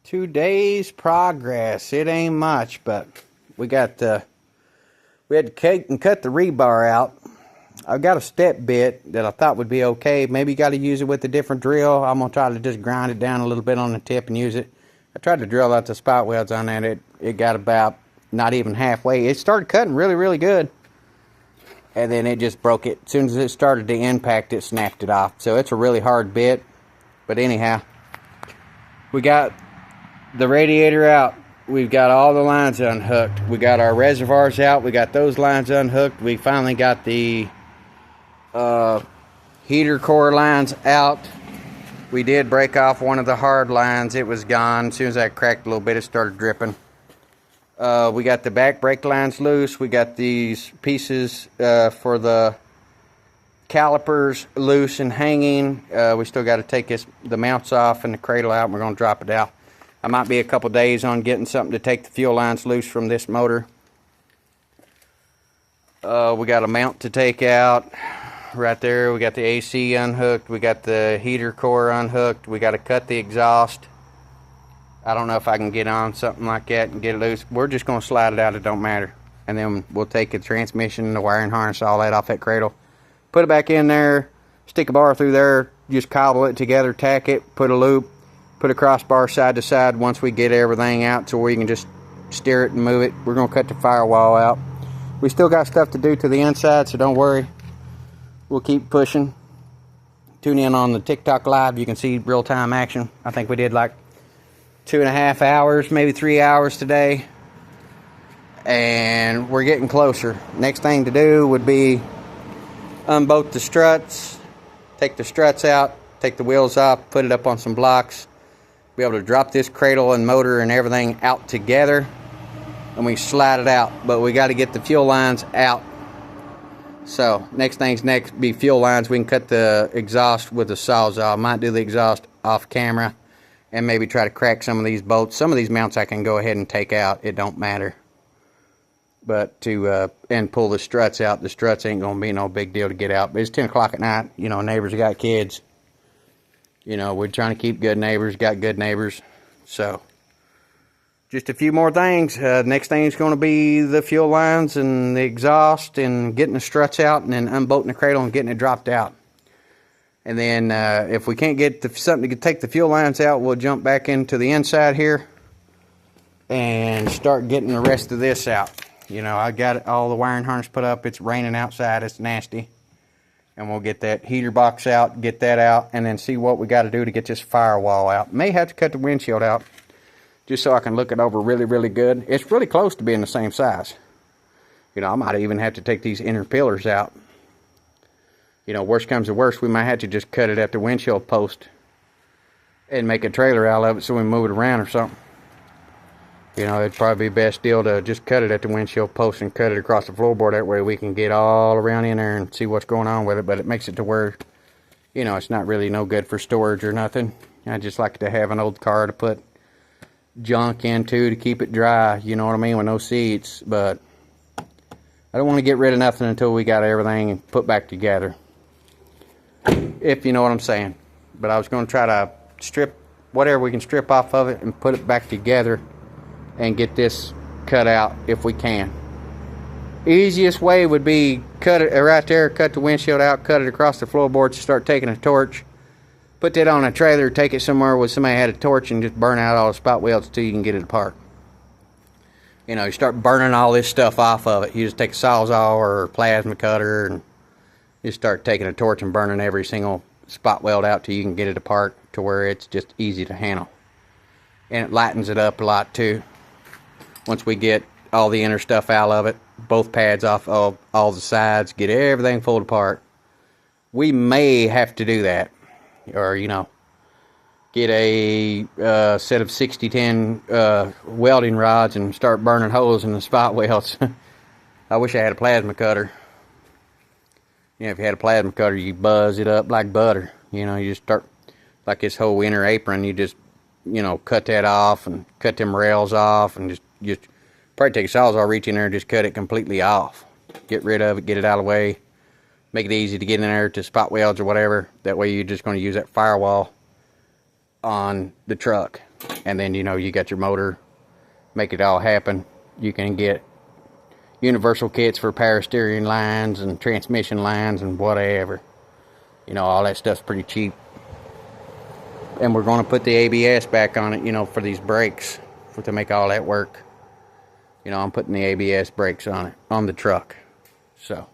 2 days progress. It ain't much, but we had to cut the rebar out. I've got a step bit that I thought would be okay. Maybe you got to use it with a different drill. I'm gonna try to just grind it down a little bit on the tip and use it. I tried to drill out the spot welds on that. It got about not even halfway. It started cutting really good, and then it just broke it. As soon as it started to impact, it snapped it off. So it's a really hard bit. But anyhow, we got the radiator out. We've got all the lines unhooked. We got our reservoirs out. We got those lines unhooked. We finally got the heater core lines out. We did break off one of the hard lines. It was gone. As soon as I cracked a little bit, it started dripping. We got the back brake lines loose. We got these pieces for the calipers loose and hanging. We still got to take the mounts off and the cradle out, and we're going to drop it out. I might be a couple days on getting something to take the fuel lines loose from this motor. We got a mount to take out right there. We got the AC unhooked. We got the heater core unhooked. We got to cut the exhaust. I don't know if I can get on something like that and get it loose. We're just going to slide it out. It don't matter. And then we'll take the transmission, the wiring harness, all that off that cradle. Put it back in there. Stick a bar through there. Just cobble it together. Tack it. Put a loop. Put a crossbar side to side once we get everything out so we can just steer it and move it. We're going to cut the firewall out. We still got stuff to do to the inside, so don't worry. We'll keep pushing. Tune in on the TikTok Live. You can see real-time action. I think we did like 2.5 hours, maybe 3 hours today. And we're getting closer. Next thing to do would be unbolt the struts, take the struts out, take the wheels off, put it up on some blocks. Be able to drop this cradle and motor and everything out together, and we slide it out. But we got to get the fuel lines out. So next thing's next be fuel lines. We can cut the exhaust with a sawzall. Might do the exhaust off camera and maybe try to crack some of these bolts. Some of these mounts I can go ahead and take out. It don't matter. But and pull the struts out. The struts ain't gonna be no big deal to get out. But it's 10 o'clock at night. You know, neighbors have got kids. You know, we're trying to keep good neighbors, got good neighbors. So, just a few more things. Next thing is going to be the fuel lines and the exhaust and getting the struts out and then unbolting the cradle and getting it dropped out. And then if we can't get something to take the fuel lines out, we'll jump back into the inside here and start getting the rest of this out. You know, I got all the wiring harness put up. It's raining outside. It's nasty. And we'll get that heater box out, get that out, and then see what we got to do to get this firewall out. May have to cut the windshield out just so I can look it over really good. It's really close to being the same size. You know, I might even have to take these inner pillars out. You know, worst comes to worst, we might have to just cut it at the windshield post and make a trailer out of it so we move it around or something. You know, it'd probably be best deal to just cut it at the windshield post and cut it across the floorboard. That way we can get all around in there and see what's going on with it. But it makes it to where, you know, it's not really no good for storage or nothing. I just like to have an old car to put junk into to keep it dry, you know what I mean, with no seats. But I don't want to get rid of nothing until we got everything put back together, if you know what I'm saying. But I was going to try to strip whatever we can strip off of it and put it back together and get this cut out if we can. Easiest way would be cut it right there, cut the windshield out, cut it across the floorboards, start taking a torch, put that on a trailer, take it somewhere where somebody had a torch and just burn out all the spot welds until you can get it apart. You know, you start burning all this stuff off of it. You just take a sawzall or a plasma cutter and you start taking a torch and burning every single spot weld out till you can get it apart to where it's just easy to handle. And it lightens it up a lot too. Once we get all the inner stuff out of it, both pads off of all the sides, get everything pulled apart. We may have to do that. Or, you know, get a set of 60-10 welding rods and start burning holes in the spot welds. I wish I had a plasma cutter. You know, if you had a plasma cutter, you buzz it up like butter. You know, you just start, like this whole inner apron, you just, you know, cut that off and cut them rails off and just probably take a sawzall, reach in there and just cut it completely off. Get rid of it, get it out of the way. Make it easy to get in there to spot welds or whatever. That way you're just going to use that firewall on the truck. and then, you know, you got your motor, make it all happen. You can get universal kits for power steering lines and transmission lines and whatever. You know, all that stuff's pretty cheap. And we're going to put the ABS back on it, you know, for these brakes, to make all that work. You know, I'm putting the ABS brakes on it, on the truck. So,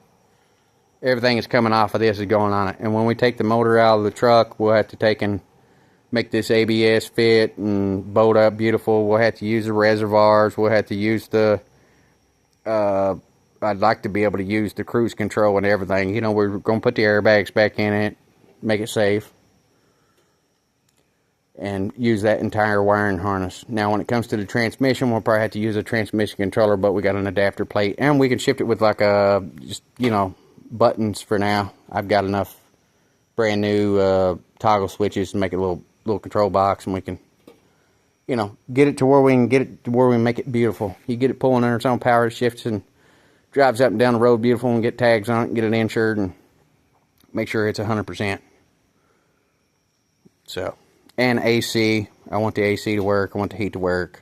everything is coming off of this is going on it. And when we take the motor out of the truck, we'll have to take and make this ABS fit and bolt up beautiful. We'll have to use the reservoirs. We'll have to use the, I'd like to be able to use the cruise control and everything. You know, we're going to put the airbags back in it, make it safe, and use that entire wiring harness. Now, when it comes to the transmission, we'll probably have to use a transmission controller, but we got an adapter plate, and we can shift it with like a, just, you know, buttons for now. I've got enough brand new toggle switches to make it a little control box, and we can, you know, get it to where we can get it to where we make it beautiful. You get it pulling under its own power, it shifts and drives up and down the road beautiful, and get tags on it and get it insured and make sure it's 100%. So, and AC, I want the AC to work, I want the heat to work.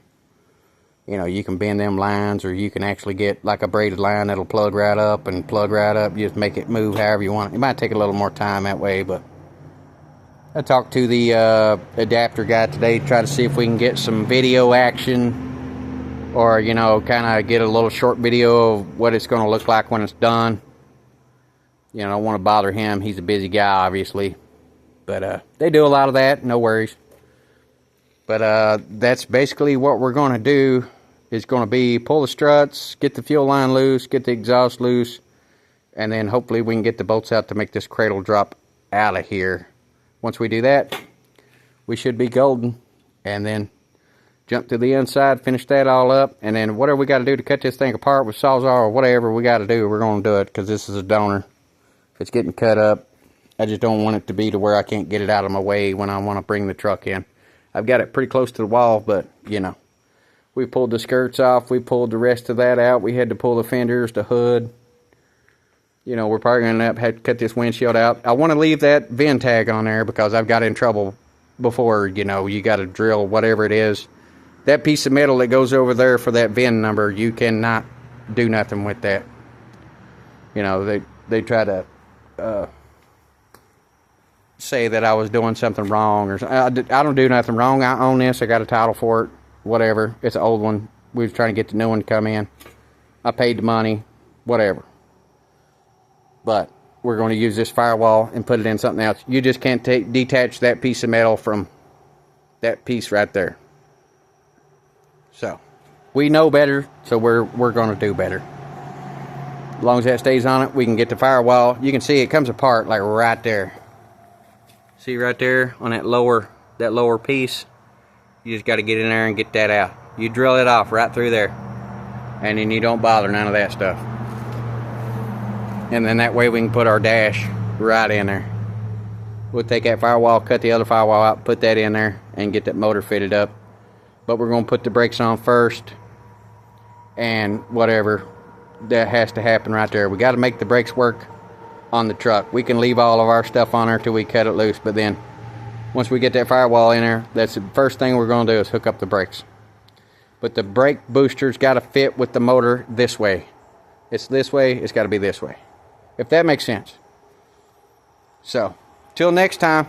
You know, you can bend them lines, or you can actually get like a braided line that'll plug right up and plug right up. You just make it move however you want. It might take a little more time that way, but I talked to the adapter guy today to try to see if we can get some video action, or, you know, kind of get a little short video of what it's going to look like when it's done. You know, I don't want to bother him. He's a busy guy, obviously. But they do a lot of that, no worries. But that's basically what we're going to do, is going to be pull the struts, get the fuel line loose, get the exhaust loose, and then hopefully we can get the bolts out to make this cradle drop out of here. Once we do that, we should be golden. And then jump to the inside, finish that all up, and then whatever we got to do to cut this thing apart with Sawzall or whatever we got to do, we're going to do it, because this is a donor. If it's getting cut up, I just don't want it to be to where I can't get it out of my way when I want to bring the truck in. I've got it pretty close to the wall, but, you know, we pulled the skirts off. We pulled the rest of that out. We had to pull the fenders, the hood. You know, we're probably going to have to cut this windshield out. I want to leave that VIN tag on there, because I've got in trouble before. You know, you got to drill whatever it is. That piece of metal that goes over there for that VIN number, you cannot do nothing with that. You know, they try to say that I was doing something wrong, or I don't do nothing wrong. I own this. I got a title for it. Whatever. It's an old one. We was trying to get the new one to come in. I paid the money. Whatever. But we're going to use this firewall and put it in something else. You just can't detach that piece of metal from that piece right there. So we know better, so we're going to do better. As long as that stays on it, we can get the firewall. You can see it comes apart like right there. See right there on that lower piece? You just got to get in there and get that out. You drill it off right through there, and then you don't bother none of that stuff. And then that way we can put our dash right in there. We'll take that firewall, cut the other firewall out, put that in there, and get that motor fitted up. But we're going to put the brakes on first, and whatever, that has to happen right there. We got to make the brakes work on the truck. We can leave all of our stuff on there till we cut it loose, but then once we get that firewall in there, that's the first thing we're going to do, is hook up the brakes. But the brake booster's got to fit with the motor this way. It's this way, it's got to be this way, if that makes sense. So till next time.